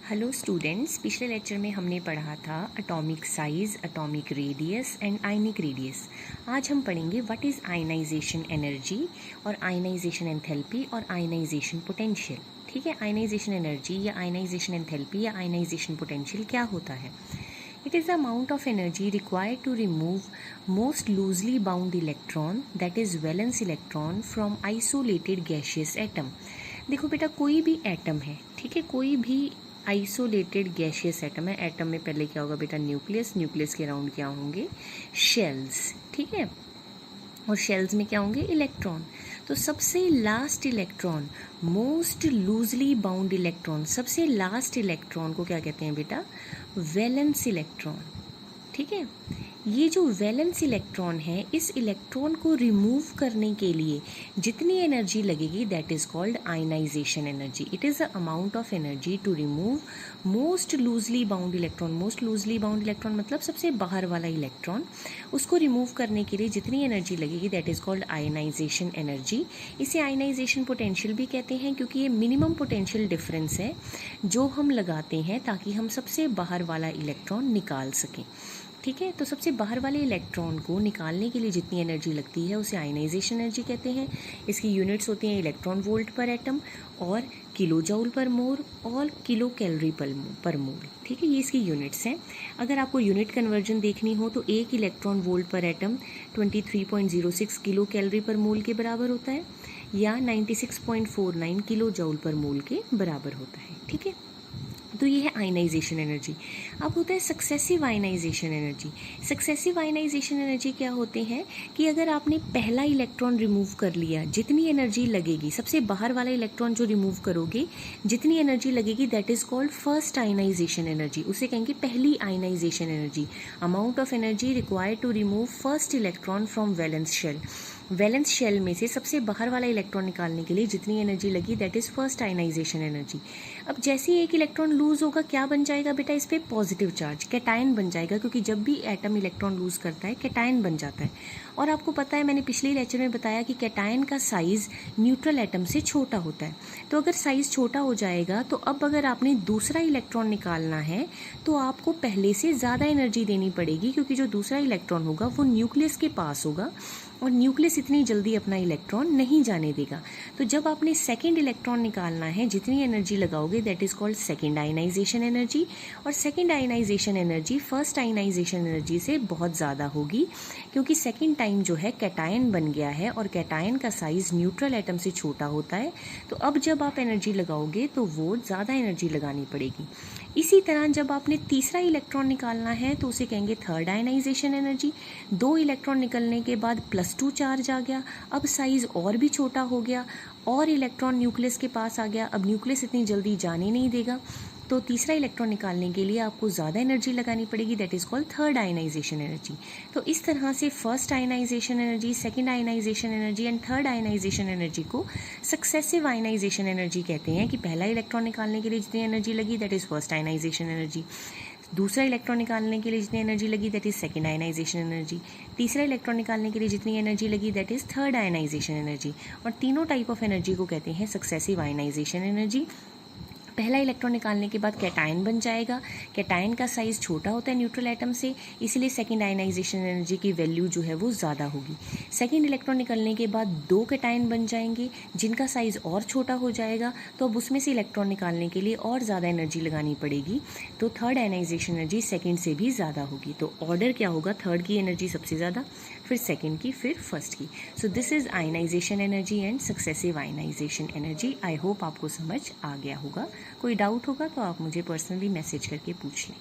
Hello students, पिछले lecture में हमने पढ़ा था atomic size, atomic radius and ionic radius. आज हम पढ़ेंगे व्हाट इज़ आयनाइजेशन एनर्जी और आयनाइजेशन एंथैल्पी और आयनाइजेशन पोटेंशियल। ठीक है, आयनाइजेशन एनर्जी या आयनाइजेशन एंथैल्पी या आयनाइजेशन पोटेंशियल क्या होता है? It is the amount of energy required to remove most loosely bound electron that is valence electron from isolated gaseous atom. देखो बेटा, कोई भी एटम है, ठीक है, कोई भी आइसोलेटेड गैशियस एटम है। एटम में पहले क्या होगा बेटा? न्यूक्लियस। न्यूक्लियस के अराउंड क्या होंगे? शेल्स। ठीक है, और शेल्स में क्या होंगे? इलेक्ट्रॉन। तो सबसे last electron, most loosely bound electron, सबसे लास्ट इलेक्ट्रॉन को क्या कहते हैं बेटा? Valence electron. ठीक है, ये जो वैलेंस इलेक्ट्रॉन है, इस इलेक्ट्रॉन को रिमूव करने के लिए जितनी एनर्जी लगेगी that is called ionization energy. It is the amount of energy to remove most loosely bound electron. Most loosely bound electron मतलब सबसे बाहर वाला इलेक्ट्रॉन, उसको रिमूव करने के लिए जितनी एनर्जी लगेगी that is called ionization energy. इसे आयनाइजेशन पोटेंशियल भी कहते हैं क्योंकि ये मिनिमम पोटेंशियल डिफरेंस है जो हम लगाते हैं ताकि हम सबसे बाहर वाला इलेक्ट्रॉन निकाल सकें। ठीक है, तो सबसे बाहर वाले इलेक्ट्रॉन को निकालने के लिए जितनी एनर्जी लगती है उसे आयनाइजेशन एनर्जी कहते हैं। इसकी यूनिट्स होती हैं इलेक्ट्रॉन वोल्ट पर एटम और किलो जूल पर मोल और किलो कैलोरी पर मोल। ठीक है, ये इसकी यूनिट्स हैं। अगर आपको यूनिट कन्वर्जन देखनी हो तो एक इलेक्ट्रॉन वोल्ट पर एटम 23.06 किलो कैलोरी पर मोल के बराबर होता है या 96.49 किलो जूल पर मोल के बराबर होता है। ठीक है, तो ये है आयनाइजेशन एनर्जी। अब होता है successive ionization energy. Successive ionization energy क्या होते हैं कि अगर आपने पहला इलेक्ट्रॉन रिमूव कर लिया, जितनी एनर्जी लगेगी, सबसे बाहर वाला इलेक्ट्रॉन जो रिमूव करोगे जितनी एनर्जी लगेगी that is called first ionization energy. उसे कहेंगे पहली ionization energy. Amount of energy required to remove first electron from valence shell. Valence shell में से सबसे बाहर वाला इलेक्ट्रॉन निकालने के लिए जितनी एनर्जी लगी that is first ionization energy. अब जैसे ही एक इलेक्ट्रॉन लूज होगा, क्या बन जाएगा बेटा? इस पे पॉजिटिव चार्ज, कैटायन बन जाएगा, क्योंकि जब भी एटम इलेक्ट्रॉन लूज करता है कैटायन बन जाता है। और आपको पता है, मैंने पिछले लेक्चर में बताया कि कैटायन का साइज न्यूट्रल एटम से छोटा होता है। तो अगर साइज छोटा हो जाएगा तो अब अगर आपने दूसरा इलेक्ट्रॉन निकालना है तो आपको पहले से ज़्यादा एनर्जी देनी पड़ेगी, क्योंकि जो दूसरा इलेक्ट्रॉन होगा वो न्यूक्लियस के पास होगा और न्यूक्लियस इतनी जल्दी अपना इलेक्ट्रॉन नहीं जाने देगा। तो जब आपने सेकेंड इलेक्ट्रॉन निकालना है, जितनी एनर्जी लगाओगे that is called second ionization energy. और second ionization energy first ionization energy से बहुत ज़्यादा होगी, क्योंकि सेकेंड टाइम जो है कैटायन बन गया है और कैटायन का साइज न्यूट्रल एटम से छोटा होता है। तो अब जब आप एनर्जी लगाओगे तो वो ज़्यादा एनर्जी लगानी पड़ेगी। इसी तरह जब आपने तीसरा इलेक्ट्रॉन निकालना है तो उसे कहेंगे थर्ड आयनाइजेशन एनर्जी। 2 इलेक्ट्रॉन निकलने के बाद +2 चार्ज आ गया, अब साइज और भी छोटा हो गया और इलेक्ट्रॉन न्यूक्लियस के पास आ गया। अब न्यूक्लियस इतनी जल्दी जाने नहीं देगा, तो तीसरा इलेक्ट्रॉन निकालने के लिए आपको ज़्यादा एनर्जी लगानी पड़ेगी, that is called third ionization energy. तो इस तरह से first ionization energy, second ionization energy and third ionization energy को सक्सेसिव आयनाइजेशन एनर्जी कहते हैं कि पहला इलेक्ट्रॉन निकालने के लिए जितनी एनर्जी लगी that is first ionization energy, दूसरा इलेक्ट्रॉन निकालने के लिए जितनी एनर्जी लगी that is second ionization energy, तीसरा इलेक्ट्रॉन निकालने के लिए जितनी एनर्जी लगी that is third ionization energy. और तीनों टाइप ऑफ एनर्जी को कहते हैं सक्सेसिव आयनाइजेशन एनर्जी। पहला इलेक्ट्रॉन निकालने के बाद कैटायन बन जाएगा। कैटायन का साइज छोटा होता है न्यूट्रल एटम से, इसलिए सेकेंड आयनाइजेशन एनर्जी की वैल्यू जो है वो ज़्यादा होगी। सेकेंड इलेक्ट्रॉन निकलने के बाद 2 कैटायन बन जाएंगे जिनका साइज और छोटा हो जाएगा, तो अब उसमें से इलेक्ट्रॉन निकालने के लिए और ज़्यादा एनर्जी लगानी पड़ेगी। तो थर्ड आयनाइजेशन एनर्जी सेकेंड से भी ज़्यादा होगी। तो ऑर्डर क्या होगा? थर्ड की एनर्जी सबसे ज़्यादा, फिर सेकेंड की, फिर फर्स्ट की। So this is ionization energy and successive ionization energy. I hope आपको समझ आ गया होगा। कोई डाउट होगा तो आप मुझे पर्सनली मैसेज करके पूछ लें।